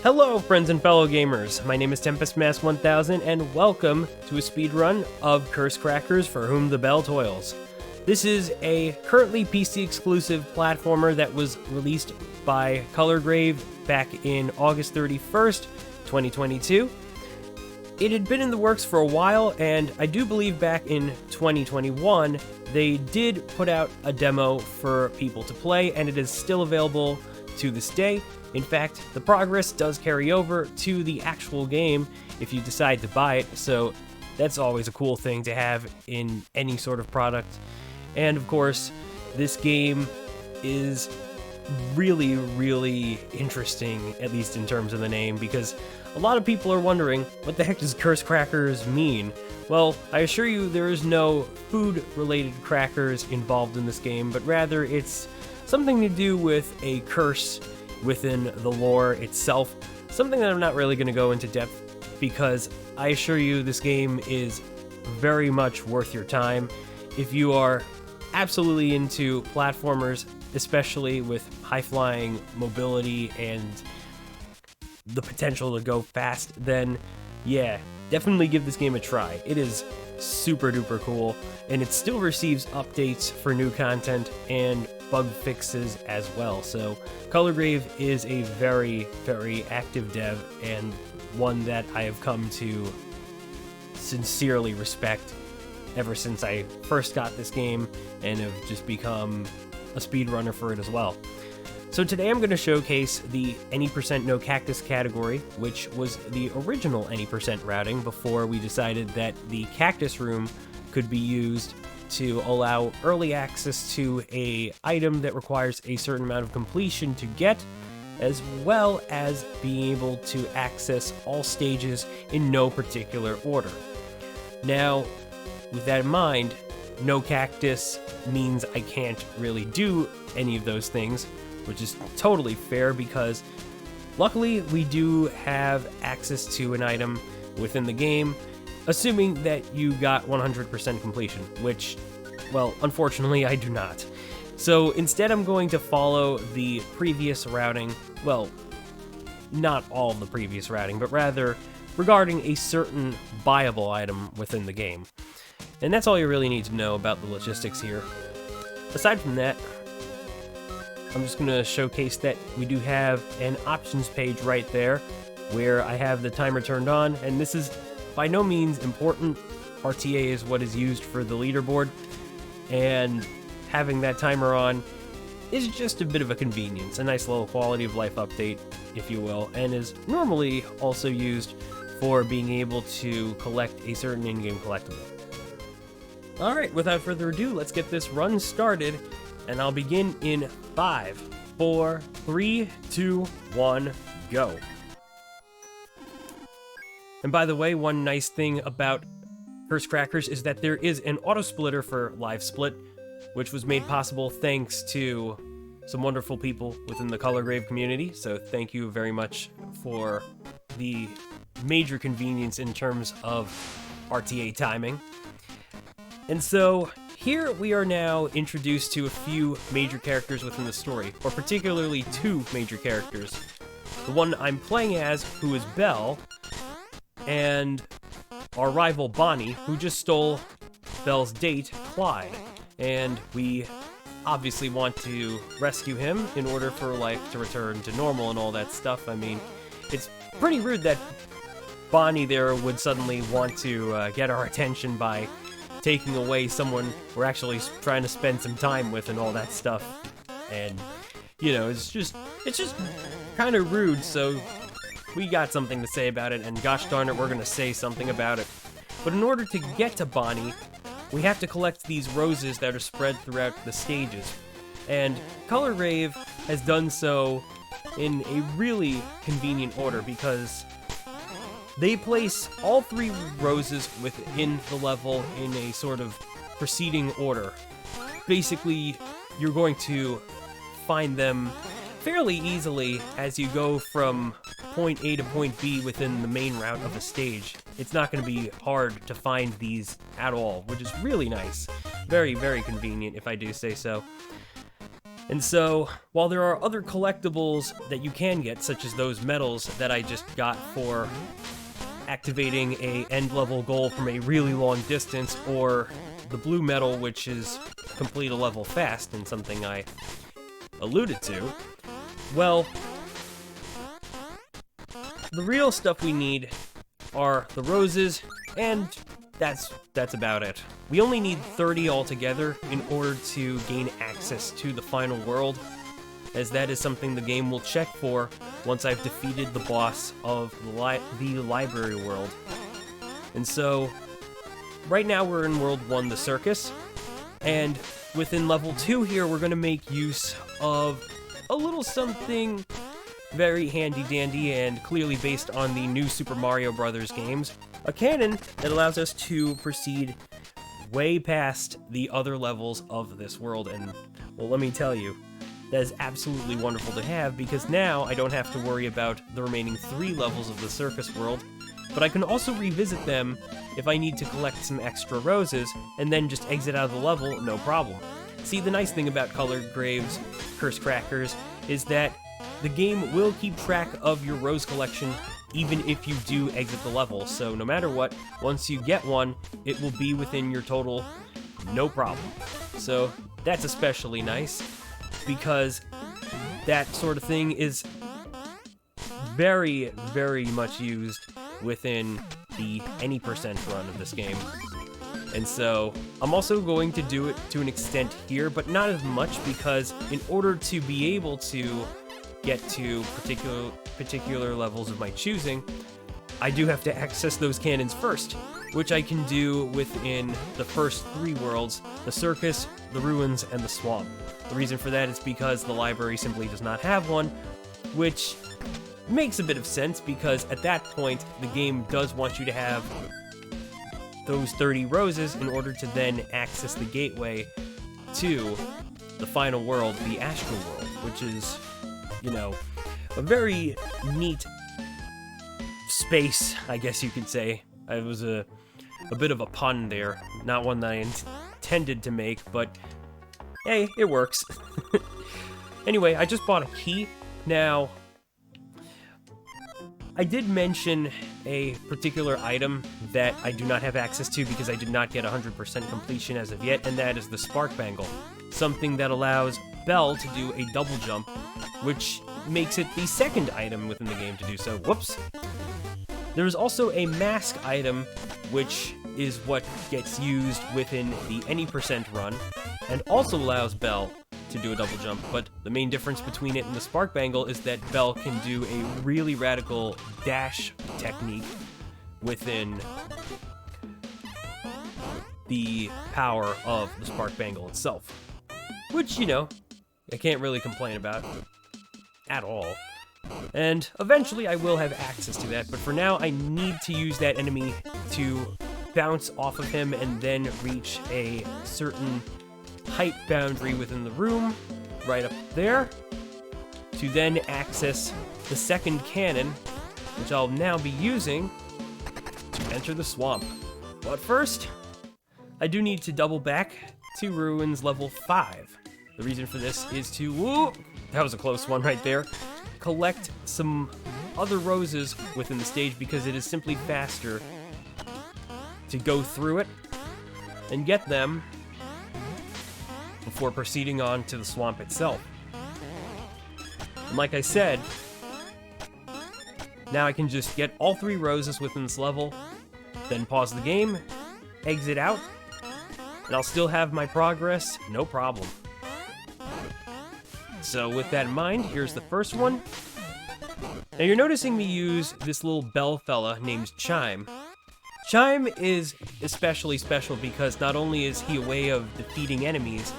Hello, friends and fellow gamers. My name is TempestMask1000, and welcome to a speedrun of Curse Crackers for Whom the Bell Toils. This is a currently PC-exclusive platformer that was released by Colorgrave back in August 31st, 2022. It had been in the works for a while, and I do believe back in 2021, they did put out a demo for people to play, and it is still available to this day. In fact, the progress does carry over to the actual game if you decide to buy it, so that's always a cool thing to have in any sort of product. And of course, this game is really interesting, at least in terms of the name, because a lot of people are wondering, what the heck does Curse Crackers mean? Well, I assure you there is no food-related crackers involved in this game, but rather it's something to do with a curse within the lore itself. Something that I'm not really going to go into depth, because I assure you this game is very much worth your time. If you are absolutely into platformers, especially with high-flying mobility and the potential to go fast, then yeah, definitely give this game a try. It is super duper cool, and it still receives updates for new content and bug fixes as well. So Colorgrave is a very active dev, and one that I have come to sincerely respect ever since I first got this game, and have just become a speedrunner for it as well. So today I'm going to showcase the any percent no cactus category, which was the original any percent routing before we decided that the cactus room could be used to allow early access to a item that requires a certain amount of completion to get, as well as being able to access all stages in no particular order. Now, with that in mind, no cactus means I can't really do any of those things, which is totally fair because luckily we do have access to an item within the game, assuming that you got 100% completion, which, well, unfortunately I do not. So instead I'm going to follow the previous routing, well, not all of the previous routing, but rather regarding a certain buyable item within the game. And that's all you really need to know about the logistics here. Aside from that, I'm just going to showcase that we do have an options page right there where I have the timer turned on, and this is by no means important. RTA is what is used for the leaderboard, and having that timer on is just a bit of a convenience, a nice little quality of life update, if you will, and is normally also used for being able to collect a certain in-game collectible. Alright, without further ado, let's get this run started, and I'll begin in 5, 4, 3, 2, 1, go. And by the way, one nice thing about Curse Crackers is that there is an auto splitter for live split, which was made possible thanks to some wonderful people within the Colorgrave community, so thank you very much for the major convenience in terms of RTA timing. And so here we are now introduced to a few major characters within the story, or particularly two major characters. The one I'm playing as, who is Belle, and our rival Bonnie, who just stole Belle's date, Clyde. And we obviously want to rescue him in order for life to return to normal and all that stuff. I mean, it's pretty rude that Bonnie there would suddenly want to get our attention by taking away someone we're actually trying to spend some time with and all that stuff. And, you know, it's just kind of rude, so we got something to say about it, and gosh darn it, we're gonna say something about it. But in order to get to Bonnie, we have to collect these roses that are spread throughout the stages. And Colorgrave has done so in a really convenient order, because they place all 3 roses within the level in a sort of preceding order. Basically, you're going to find them fairly easily as you go from point A to point B within the main route of a stage. It's not going to be hard to find these at all, which is really nice. Very convenient, if I do say so. And so, while there are other collectibles that you can get, such as those medals that I just got for activating a end-level goal from a really long distance, or the blue medal, which is complete a level fast, and something I alluded to, well, the real stuff we need are the roses, and that's about it. We only need 30 altogether in order to gain access to the final world, as that is something the game will check for once I've defeated the boss of the library world. And so, right now we're in World 1, the circus, and within level 2 here we're going to make use of a little something very handy-dandy and clearly based on the new Super Mario Bros. Games, a cannon that allows us to proceed way past the other levels of this world. And, well, let me tell you, that is absolutely wonderful to have, because now I don't have to worry about the remaining 3 levels of the circus world, but I can also revisit them if I need to collect some extra roses, and then just exit out of the level, no problem. See, the nice thing about Colorgrave's Curse Crackers is that the game will keep track of your rose collection even if you do exit the level, so no matter what, once you get one, it will be within your total, no problem. So that's especially nice, because that sort of thing is very, very much used within the any percent run of this game. And so I'm also going to do it to an extent here, but not as much, because in order to be able to get to particular levels of my choosing, I do have to access those cannons first, which I can do within the first 3 worlds, the circus, the ruins, and the swamp. The reason for that is because the library simply does not have one, which makes a bit of sense, because at that point, the game does want you to have those 30 roses in order to then access the gateway to the final world, the Astral World, which is, you know, a very neat space, I guess you could say. It was a bit of a pun there, not one that I intended to make, but hey, it works. Anyway, I just bought a key. Now, I did mention a particular item that I do not have access to because I did not get 100% completion as of yet, and that is the Spark Bangle. Something that allows Belle to do a double jump, which makes it the second item within the game to do so. Whoops! There's also a mask item, which is what gets used within the any percent run, and also allows Belle to do a double jump, but the main difference between it and the Spark Bangle is that Belle can do a really radical dash technique within the power of the Spark Bangle itself. Which, you know, I can't really complain about at all. And eventually I will have access to that, but for now I need to use that enemy to bounce off of him and then reach a certain height boundary within the room, right up there, to then access the second cannon, which I'll now be using to enter the swamp. But first, I do need to double back to Ruins level 5. The reason for this is to, whoa, that was a close one right there, collect some other roses within the stage, because it is simply faster to go through it and get them before proceeding on to the swamp itself. And like I said, now I can just get all 3 roses within this level, then pause the game, exit out, and I'll still have my progress, no problem. So with that in mind, here's the first one. Now you're noticing me use this little Belle fella named Chime. Chime is especially special because not only is he a way of defeating enemies,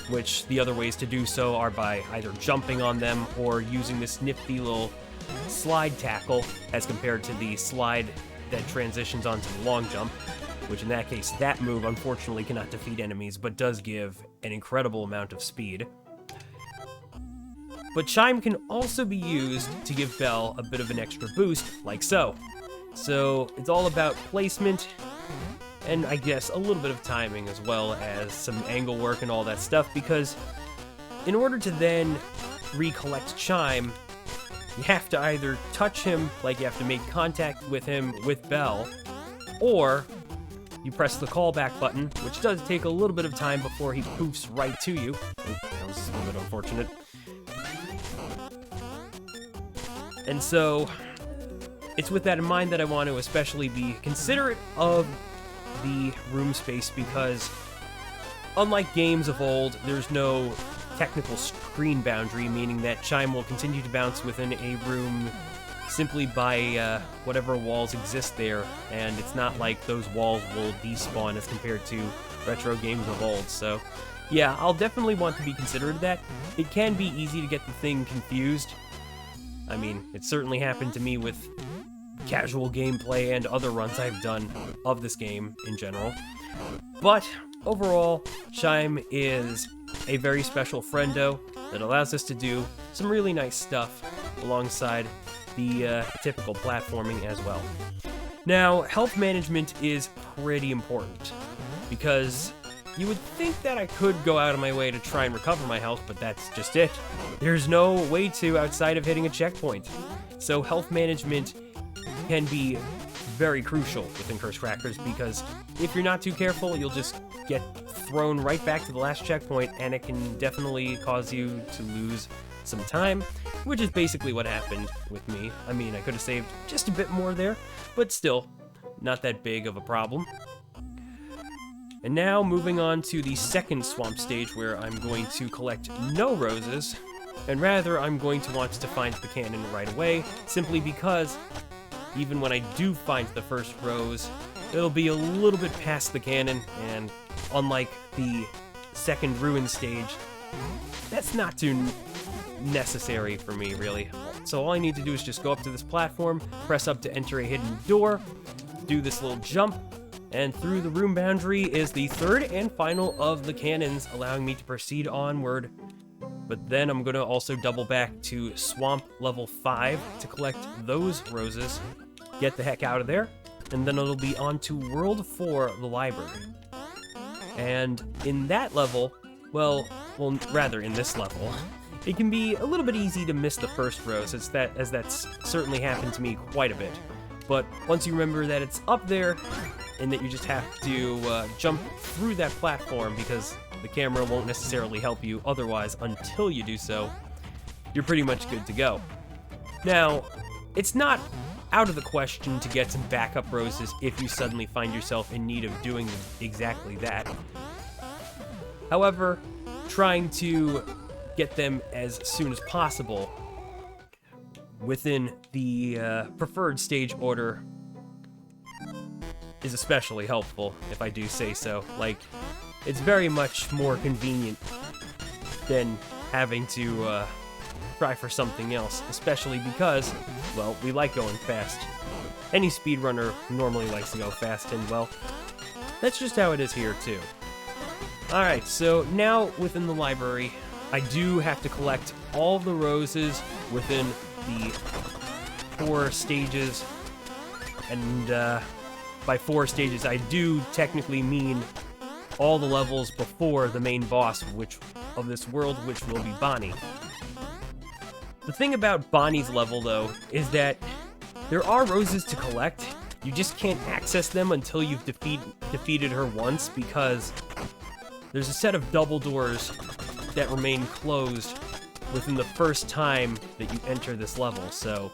which the other ways to do so are by either jumping on them or using this nifty little slide tackle as compared to the slide that transitions onto the long jump, which in that case, that move unfortunately cannot defeat enemies, but does give an incredible amount of speed. But Chime can also be used to give Belle a bit of an extra boost, like so. So it's all about placement, and I guess a little bit of timing as well as some angle work and all that stuff, because in order to then recollect Chime, you have to either touch him, like you have to make contact with him with Belle, or you press the callback button, which does take a little bit of time before he poofs right to you. Oh, that was a little bit unfortunate. And so, it's with that in mind that I want to especially be considerate of the room space, because unlike games of old, there's no technical screen boundary, meaning that Chime will continue to bounce within a room simply by whatever walls exist there, and it's not like those walls will despawn as compared to retro games of old. So yeah, I'll definitely want to be considerate of that. It can be easy to get the thing confused. I mean, it certainly happened to me with casual gameplay and other runs I've done of this game in general. But overall, Chime is a very special friendo that allows us to do some really nice stuff alongside the typical platforming as well. Now, health management is pretty important, because you would think that I could go out of my way to try and recover my health, but that's just it. There's no way to outside of hitting a checkpoint. So health management can be very crucial within Curse Crackers, because if you're not too careful, you'll just get thrown right back to the last checkpoint, and it can definitely cause you to lose some time, which is basically what happened with me. I mean, I could have saved just a bit more there, but still, not that big of a problem. And now, moving on to the second swamp stage, where I'm going to collect no roses, and rather I'm going to want to find the cannon right away, simply because even when I do find the first rose, it'll be a little bit past the cannon, and unlike the second ruin stage, that's not too necessary for me, really. So all I need to do is just go up to this platform, press up to enter a hidden door, do this little jump, and through the room boundary is the third and final of the cannons, allowing me to proceed onward. But then I'm going to also double back to Swamp level 5 to collect those roses, get the heck out of there, and then it'll be on to World 4, the library. And in that level, well, rather in this level, it can be a little bit easy to miss the first rose, as that's certainly happened to me quite a bit. But once you remember that it's up there, and that you just have to jump through that platform, because the camera won't necessarily help you otherwise until you do so, you're pretty much good to go. Now, it's not out of the question to get some backup roses if you suddenly find yourself in need of doing exactly that. However, trying to get them as soon as possible within the preferred stage order is especially helpful, if I do say so. Like, it's very much more convenient than having to try for something else, especially because, well, we like going fast. Any speedrunner normally likes to go fast, and, well, that's just how it is here, too. Alright, so now within the library, I do have to collect all the roses within the 4 stages, and by 4 stages I do technically mean all the levels before the main boss of this world, which will be Bonnie. The thing about Bonnie's level, though, is that there are roses to collect. You just can't access them until you've defeated her once, because there's a set of double doors that remain closed within the first time that you enter this level. So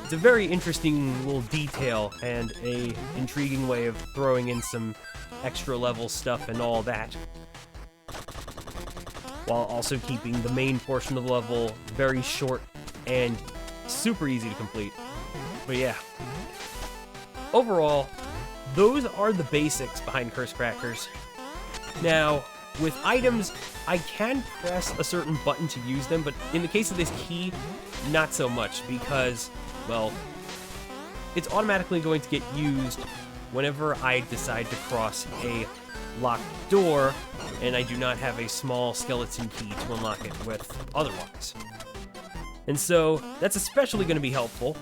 it's a very interesting little detail and a intriguing way of throwing in some extra level stuff and all that, while also keeping the main portion of the level very short and super easy to complete. But yeah, overall, those are the basics behind Curse Crackers. Now, with items, I can press a certain button to use them, but in the case of this key, not so much, because, well, it's automatically going to get used whenever I decide to cross a locked door, and I do not have a small skeleton key to unlock it with otherwise. And so, that's especially going to be helpful.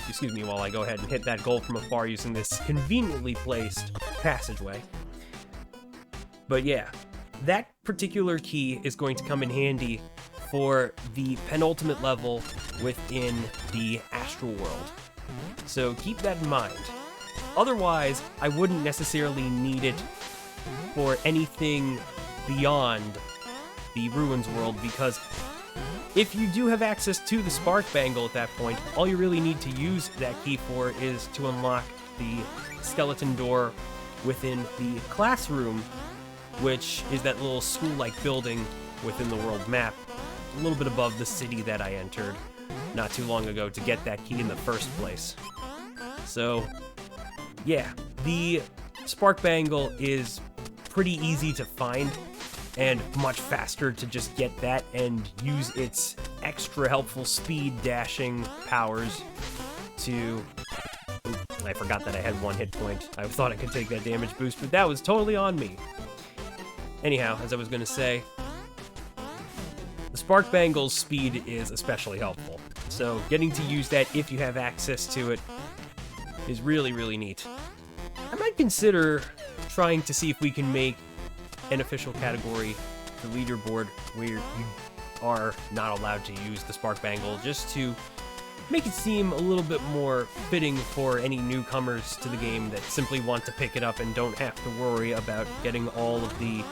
Excuse me while I go ahead and hit that goal from afar using this conveniently placed passageway. But yeah, that particular key is going to come in handy for the penultimate level within the astral world. So keep that in mind. Otherwise, I wouldn't necessarily need it for anything beyond the Ruins world, because if you do have access to the Spark Bangle at that point, all you really need to use that key for is to unlock the skeleton door within the classroom, which is that little school-like building within the world map, a little bit above the city that I entered not too long ago to get that key in the first place. So, yeah, the Spark Bangle is pretty easy to find and much faster to just get that and use its extra helpful speed dashing powers to... Oop, I forgot that I had 1 hit point. I thought I could take that damage boost, but that was totally on me. Anyhow, as I was going to say, the Spark Bangle's speed is especially helpful. So getting to use that if you have access to it is really, really neat. I might consider trying to see if we can make an official category, the leaderboard, where you are not allowed to use the Spark Bangle, just to make it seem a little bit more fitting for any newcomers to the game that simply want to pick it up and don't have to worry about getting all of the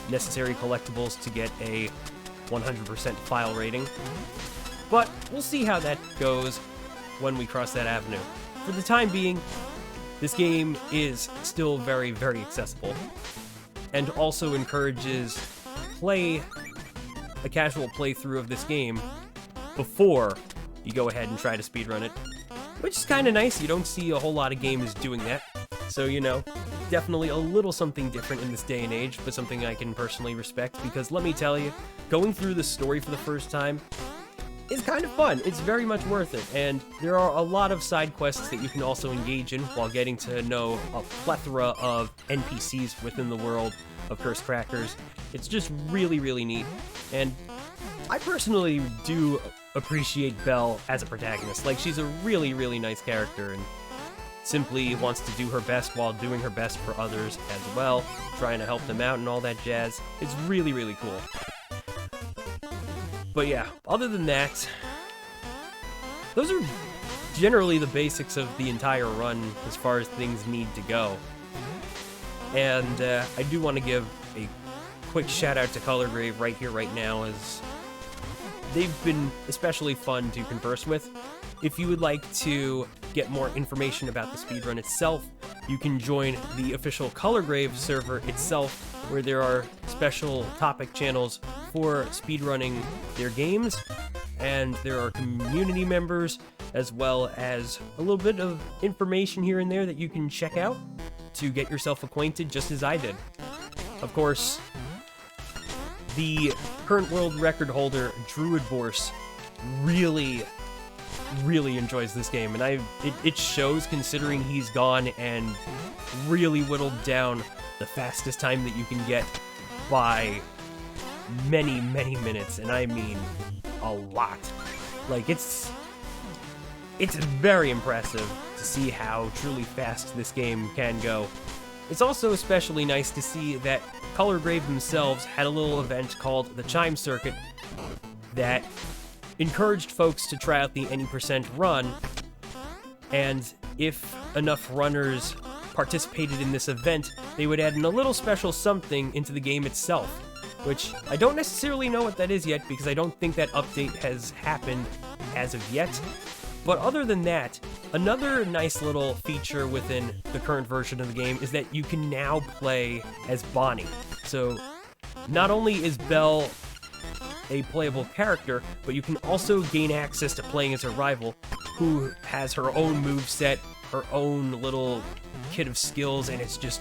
necessary collectibles to get a 100% file rating. But we'll see how that goes when we cross that avenue. For the time being, this game is still very, very accessible, and also encourages a casual playthrough of this game before you go ahead and try to speedrun it, which is kind of nice. You don't see a whole lot of games doing that, so, you know, definitely a little something different in this day and age, but something I can personally respect, because let me tell you, going through the story for the first time is kind of fun. It's very much worth it, and there are a lot of side quests that you can also engage in while getting to know a plethora of NPCs within the world of Cursed Crackers. It's just really, really neat, and I personally do appreciate Belle as a protagonist. Like, she's a really, really nice character, and simply wants to do her best while doing her best for others as well, trying to help them out and all that jazz. It's really, really cool. But yeah, other than that, those are generally the basics of the entire run as far as things need to go. And I do want to give a quick shout out to Colorgrave right here, right now, as they've been especially fun to converse with. If you would like to get more information about the speedrun itself, you can join the official Colorgrave server itself, where there are special topic channels for speedrunning their games, and there are community members, as well as a little bit of information here and there that you can check out to get yourself acquainted, just as I did. Of course, the current world record holder, Druid Borse, really enjoys this game, and it shows, considering he's gone and really whittled down the fastest time that you can get by many, many minutes, and I mean a lot. Like, it's very impressive to see how truly fast this game can go. It's also especially nice to see that Colorgrave themselves had a little event called the Chime Circuit that encouraged folks to try out the any percent run, and if enough runners participated in this event, they would add in a little special something into the game itself, which I don't necessarily know what that is yet, because I don't think that update has happened as of yet. But other than that, another nice little feature within the current version of the game is that you can now play as Bonnie. So not only is Belle a playable character, but you can also gain access to playing as her rival, who has her own moveset, her own little kit of skills, and it's just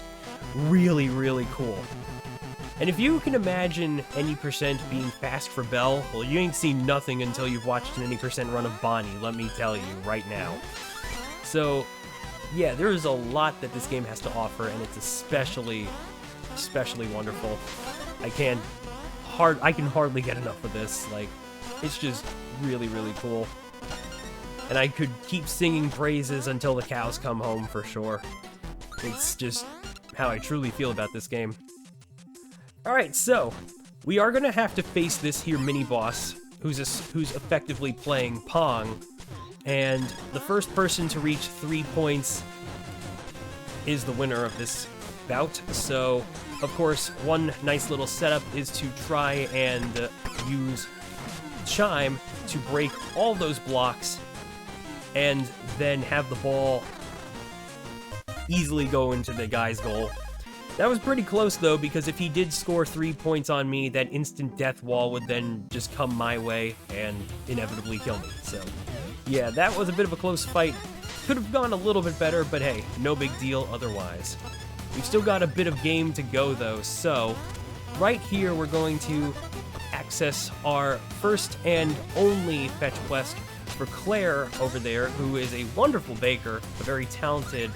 really, really cool. And if you can imagine any percent being fast for Belle, well, you ain't seen nothing until you've watched an any percent run of Bonnie, let me tell you right now. So, yeah, there is a lot that this game has to offer, and it's especially wonderful. I can hardly get enough of this. Like, it's just really, really cool. And I could keep singing praises until the cows come home, for sure. It's just how I truly feel about this game. Alright, so we are gonna have to face this here mini-boss who's effectively playing Pong, and the first person to reach 3 points is the winner of this bout. So, of course, one nice little setup is to try and use Chime to break all those blocks and then have the ball easily go into the guy's goal. That was pretty close, though, because if he did score 3 points on me, that instant death wall would then just come my way and inevitably kill me. So, yeah, that was a bit of a close fight. Could have gone a little bit better, but hey, no big deal otherwise. We've still got a bit of game to go, though, so right here we're going to access our first and only fetch quest for Claire over there, who is a wonderful baker, a very talented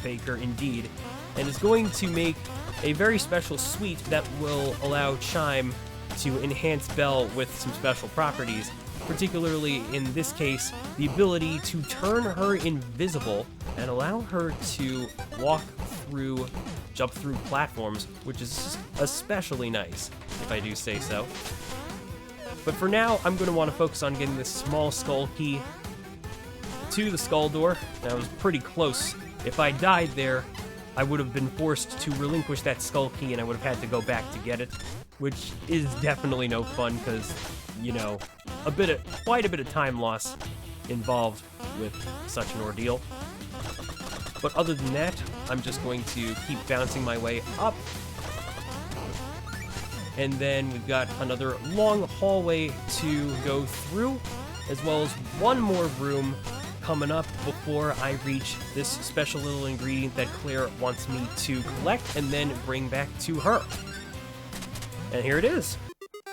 baker indeed, and is going to make a very special sweet that will allow Chime to enhance Belle with some special properties, particularly in this case, the ability to turn her invisible and allow her to jump through platforms, which is especially nice, if I do say so. But for now, I'm going to want to focus on getting this small skull key to the skull door. That was pretty close. If I died there, I would have been forced to relinquish that skull key and I would have had to go back to get it, which is definitely no fun because, you know, quite a bit of time loss involved with such an ordeal. But other than that, I'm just going to keep bouncing my way up. And then we've got another long hallway to go through, as well as one more room coming up before I reach this special little ingredient that Claire wants me to collect and then bring back to her. And here it is.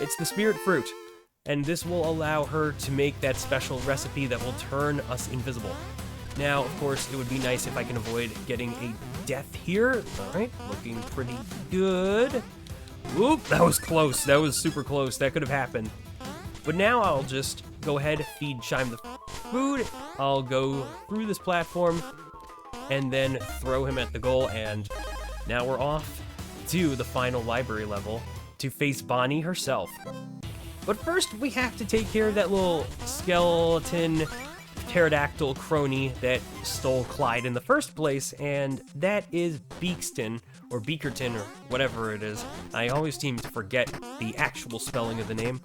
It's the spirit fruit. And this will allow her to make that special recipe that will turn us invisible. Now, of course, it would be nice if I can avoid getting a death here. Alright, looking pretty good. Whoop, that was close. That was super close. That could have happened. But now I'll just go ahead, feed Chime the food. I'll go through this platform and then throw him at the goal. And now we're off to the final library level to face Bonnie herself. But first, we have to take care of that little skeleton pterodactyl crony that stole Clyde in the first place, and that is Beakston, or Beakerton, or whatever it is. I always seem to forget the actual spelling of the name.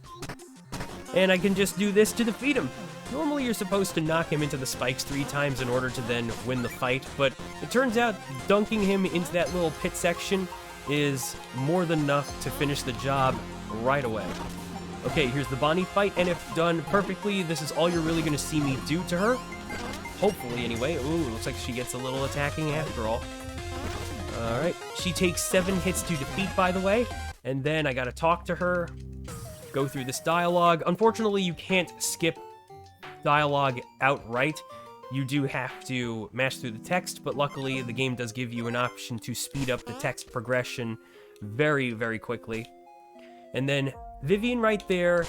And I can just do this to defeat him. Normally you're supposed to knock him into the spikes 3 times in order to then win the fight, but it turns out dunking him into that little pit section is more than enough to finish the job right away. Okay, here's the Bonnie fight, and if done perfectly, this is all you're really going to see me do to her. Hopefully, anyway. Ooh, looks like she gets a little attacking after all. Alright, she takes 7 hits to defeat, by the way, and then I gotta talk to her, go through this dialogue. Unfortunately, you can't skip dialogue outright. You do have to mash through the text, but luckily the game does give you an option to speed up the text progression very, very quickly. And then Vivian right there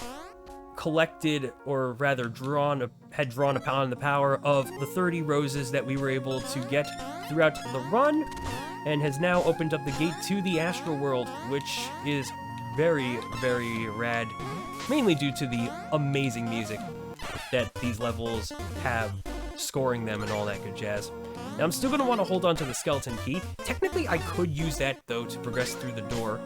collected, or rather had drawn upon the power of the 30 roses that we were able to get throughout the run, and has now opened up the gate to the Astral World, which is very, very rad, mainly due to the amazing music that these levels have, scoring them and all that good jazz. Now, I'm still going to want to hold on to the skeleton key. Technically, I could use that, though, to progress through the door.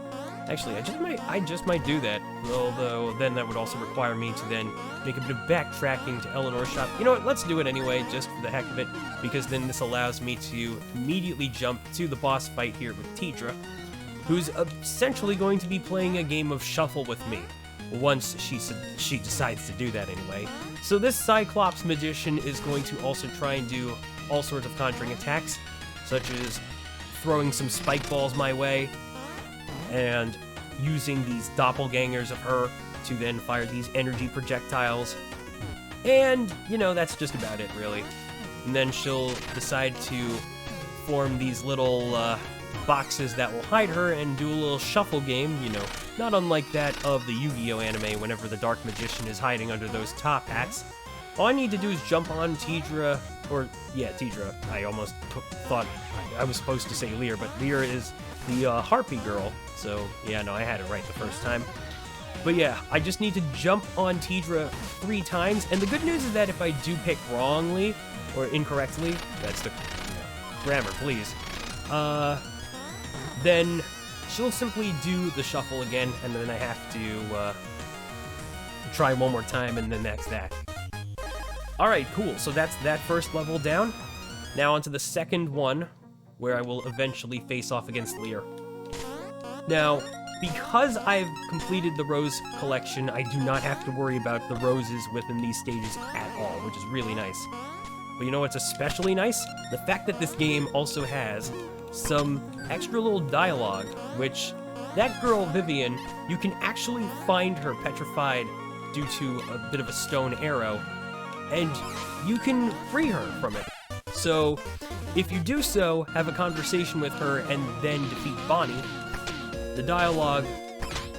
Actually, I just might do that, although then that would also require me to then make a bit of backtracking to Eleanor's shop. You know what, let's do it anyway, just for the heck of it, because then this allows me to immediately jump to the boss fight here with Tidra, who's essentially going to be playing a game of shuffle with me, once she decides to do that anyway. So this Cyclops magician is going to also try and do all sorts of conjuring attacks, such as throwing some spike balls my way, and using these doppelgangers of her to then fire these energy projectiles. And, you know, that's just about it, really. And then she'll decide to form these little boxes that will hide her and do a little shuffle game, you know, not unlike that of the Yu-Gi-Oh anime whenever the Dark Magician is hiding under those top hats. All I need to do is jump on Tidra, or, yeah, Tidra. I almost thought I was supposed to say Lear, but Lear is the Harpy girl, So, yeah, no, I had it right the first time. But yeah, I just need to jump on Tidra 3 times, and the good news is that if I do pick wrongly, or incorrectly, that's the grammar, please, then she'll simply do the shuffle again, and then I have to try one more time, and then that's that. Alright, cool, so that's that first level down. Now onto the second one, where I will eventually face off against Lear. Now, because I've completed the rose collection, I do not have to worry about the roses within these stages at all, which is really nice. But you know what's especially nice? The fact that this game also has some extra little dialogue, which that girl, Vivian, you can actually find her petrified due to a bit of a stone arrow, and you can free her from it. So, if you do so, have a conversation with her, and then defeat Bonnie, the dialogue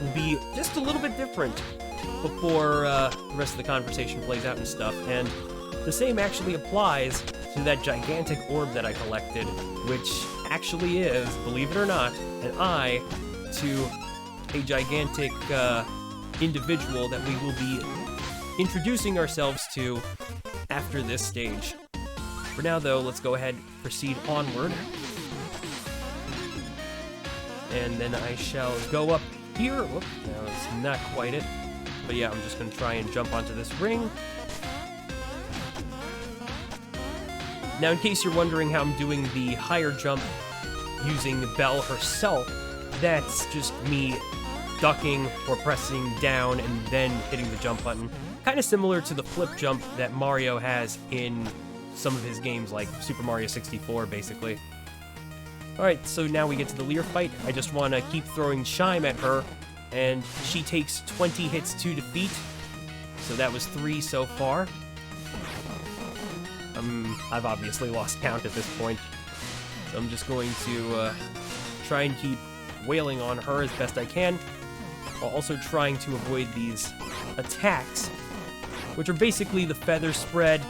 will be just a little bit different before the rest of the conversation plays out and stuff, and the same actually applies to that gigantic orb that I collected, which actually is, believe it or not, an eye to a gigantic individual that we will be introducing ourselves to after this stage. For now, though, let's go ahead and proceed onward. And then I shall go up here. Whoop, no, it's not quite it. But yeah, I'm just going to try and jump onto this ring. Now, in case you're wondering how I'm doing the higher jump using Belle herself, that's just me ducking or pressing down and then hitting the jump button. Kind of similar to the flip jump that Mario has in some of his games, like Super Mario 64, basically. Alright, so now we get to the Lear fight. I just want to keep throwing Chime at her, and she takes 20 hits to defeat. So that was 3 so far. I've obviously lost count at this point. So I'm just going to try and keep wailing on her as best I can, while also trying to avoid these attacks, which are basically the feather spread,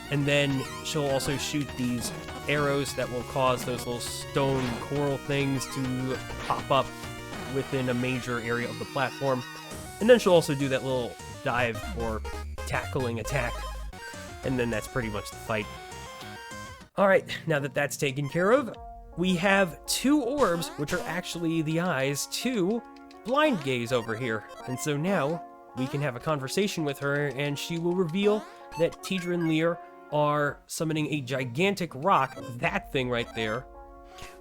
and then she'll also shoot these arrows that will cause those little stone coral things to pop up within a major area of the platform. And then she'll also do that little dive or tackling attack, and then that's pretty much the fight. Alright, now that that's taken care of, we have 2 orbs, which are actually the eyes to Blind Gaze over here. And so now we can have a conversation with her, and she will reveal that Tidra and Lear are summoning a gigantic rock, that thing right there,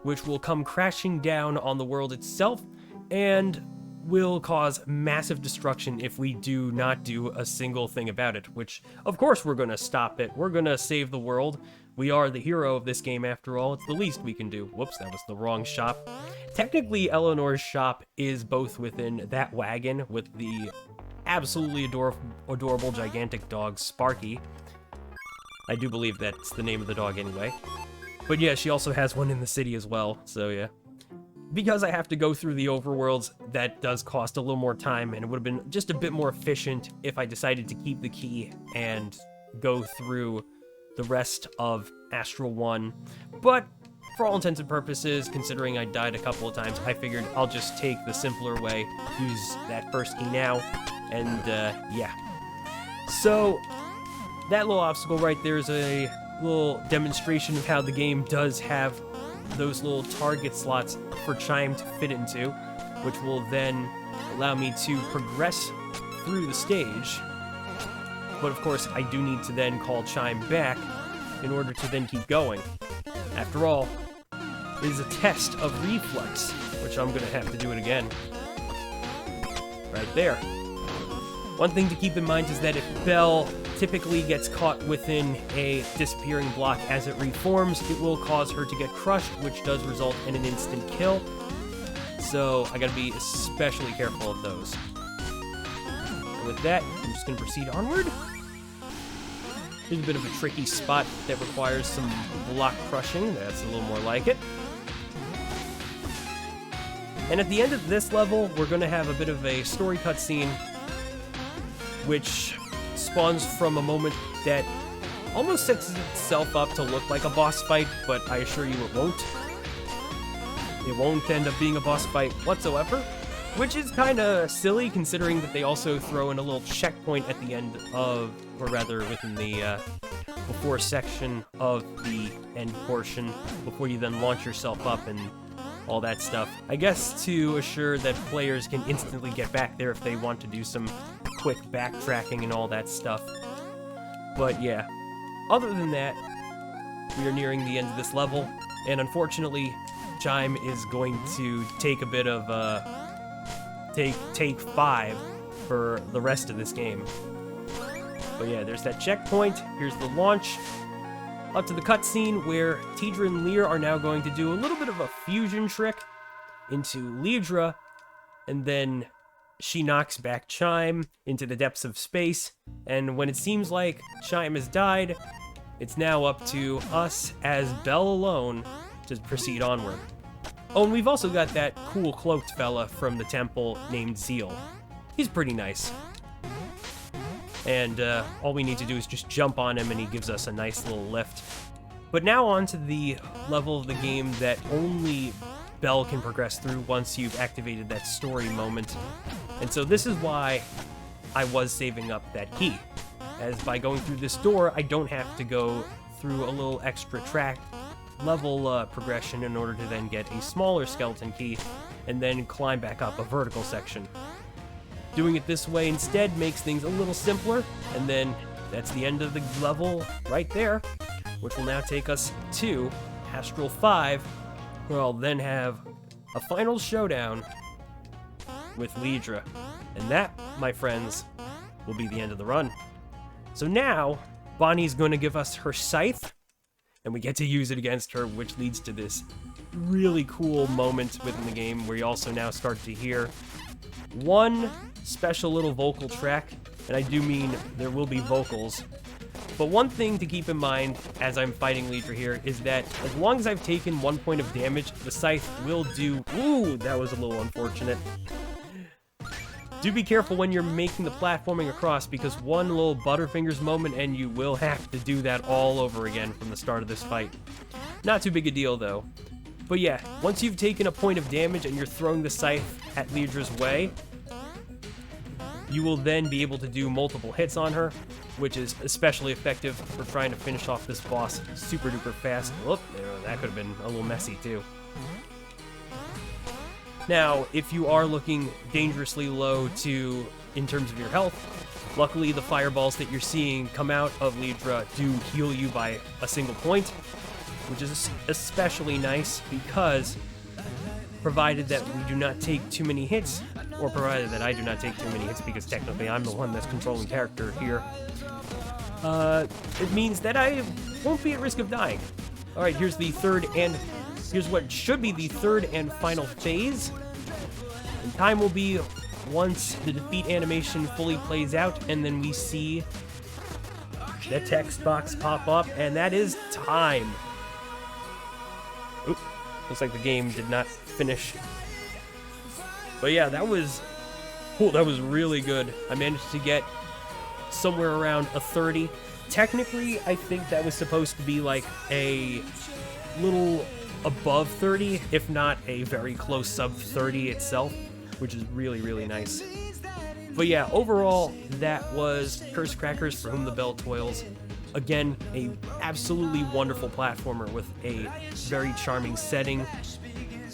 which will come crashing down on the world itself and will cause massive destruction if we do not do a single thing about it, which, of course, we're going to stop it. We're going to save the world. We are the hero of this game, after all. It's the least we can do. Whoops, that was the wrong shop. Technically, Eleanor's shop is both within that wagon with the absolutely adorable gigantic dog, Sparky. I do believe that's the name of the dog anyway. But yeah, she also has one in the city as well, so yeah. Because I have to go through the overworlds, that does cost a little more time, and it would have been just a bit more efficient if I decided to keep the key and go through the rest of Astral 1. But for all intents and purposes, considering I died a couple of times, I figured I'll just take the simpler way, use that first key now, and yeah. So that little obstacle right there is a little demonstration of how the game does have those little target slots for Chime to fit into, which will then allow me to progress through the stage. But of course, I do need to then call Chime back in order to then keep going. After all, it is a test of reflex, which I'm going to have to do it again. Right there. One thing to keep in mind is that if Belle typically gets caught within a disappearing block as it reforms, it will cause her to get crushed, which does result in an instant kill. So I gotta be especially careful of those. And with that, I'm just gonna proceed onward. Here's a bit of a tricky spot that requires some block crushing. That's a little more like it. And at the end of this level, we're gonna have a bit of a story cutscene, which spawns from a moment that almost sets itself up to look like a boss fight, but I assure you it won't. It won't end up being a boss fight whatsoever, which is kind of silly considering that they also throw in a little checkpoint at the end of, or rather within the before section of the end portion, before you then launch yourself up and all that stuff. I guess to assure that players can instantly get back there if they want to do some quick backtracking and all that stuff. But yeah, other than that, we are nearing the end of this level, and unfortunately, Chime is going to take a bit of take 5 for the rest of this game. But yeah, there's that checkpoint. Here's the launch. Up to the cutscene where Tidra and Lear are now going to do a little bit of a fusion trick into Lidra, and then she knocks back Chime into the depths of space, and when it seems like Chime has died, it's now up to us as Belle alone to proceed onward. Oh, and we've also got that cool cloaked fella from the temple named Zeal. He's pretty nice. And all we need to do is just jump on him and he gives us a nice little lift. But now on to the level of the game that only Belle can progress through once you've activated that story moment. And so this is why I was saving up that key. As by going through this door, I don't have to go through a little extra track level progression in order to then get a smaller skeleton key and then climb back up a vertical section. Doing it this way instead makes things a little simpler, and then that's the end of the level right there, which will now take us to Astral 5, where I'll then have a final showdown with Lidra. And that, my friends, will be the end of the run. So now, Bonnie's going to give us her scythe, and we get to use it against her, which leads to this really cool moment within the game where you also now start to hear one special little vocal track, and I do mean there will be vocals. But one thing to keep in mind as I'm fighting Lidra here is that as long as I've taken 1 point of damage, the scythe will do... Ooh, that was a little unfortunate. Do be careful when you're making the platforming across, because one little Butterfingers moment and you will have to do that all over again from the start of this fight. Not too big a deal though. But yeah, once you've taken a point of damage and you're throwing the scythe at Lidra's way, you will then be able to do multiple hits on her, which is especially effective for trying to finish off this boss super duper fast. Whoop, that could have been a little messy too. Now, if you are looking dangerously low in terms of your health, luckily the fireballs that you're seeing come out of Lidra do heal you by a single point, which is especially nice because provided that we do not take too many hits, or provided that I do not take too many hits because technically I'm the one that's controlling character here, it means that I won't be at risk of dying. Alright, here's what should be the third and final phase. And time will be once the defeat animation fully plays out, and then we see the text box pop up, and that is time. Oop, looks like the game did not finish. But yeah, that was cool. That was really good. I managed to get somewhere around a 30. Technically, I think that was supposed to be like a little above 30, if not a very close sub 30 itself, which is really, really nice. But yeah, overall, that was Curse Crackers For Whom the Bell Toils. Again, a absolutely wonderful platformer with a very charming setting,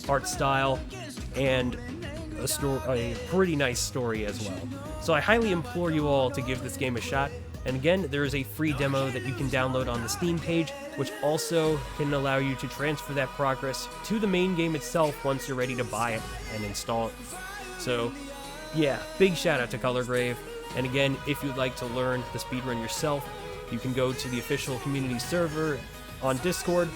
art style, and a pretty nice story as well. So I highly implore you all to give this game a shot. And again, there is a free demo that you can download on the Steam page, which also can allow you to transfer that progress to the main game itself once you're ready to buy it and install it. So yeah, big shout out to Colorgrave. And again, if you'd like to learn the speedrun yourself, you can go to the official community server on Discord,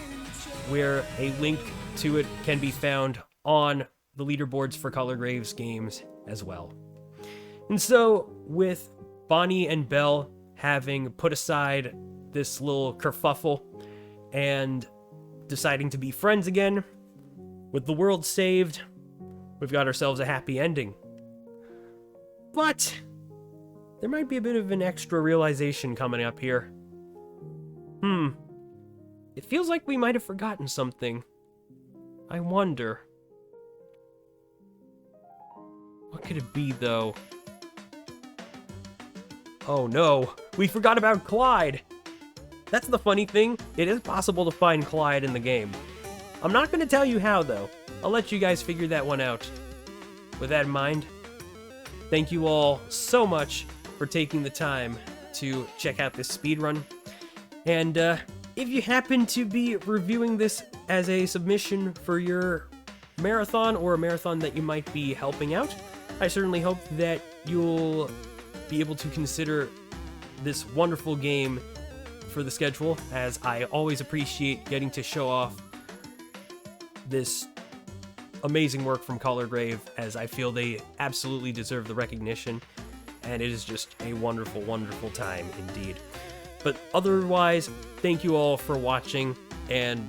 where a link to it can be found on the leaderboards for Colorgrave's games as well. And so, with Bonnie and Belle having put aside this little kerfuffle and deciding to be friends again, with the world saved, we've got ourselves a happy ending. But there might be a bit of an extra realization coming up here. It feels like we might have forgotten something. I wonder. could it be, though? Oh no, we forgot about Clyde! That's the funny thing, it is possible to find Clyde in the game. I'm not going to tell you how, though. I'll let you guys figure that one out. With that in mind, thank you all so much for taking the time to check out this speedrun. And if you happen to be reviewing this as a submission for your marathon or a marathon that you might be helping out, I certainly hope that you'll be able to consider this wonderful game for the schedule, as I always appreciate getting to show off this amazing work from Colorgrave, as I feel they absolutely deserve the recognition, and it is just a wonderful, wonderful time indeed. But otherwise, thank you all for watching, and,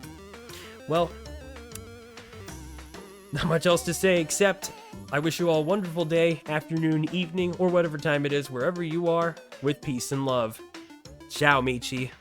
well, not much else to say except I wish you all a wonderful day, afternoon, evening, or whatever time it is, wherever you are, with peace and love. Ciao, Michi.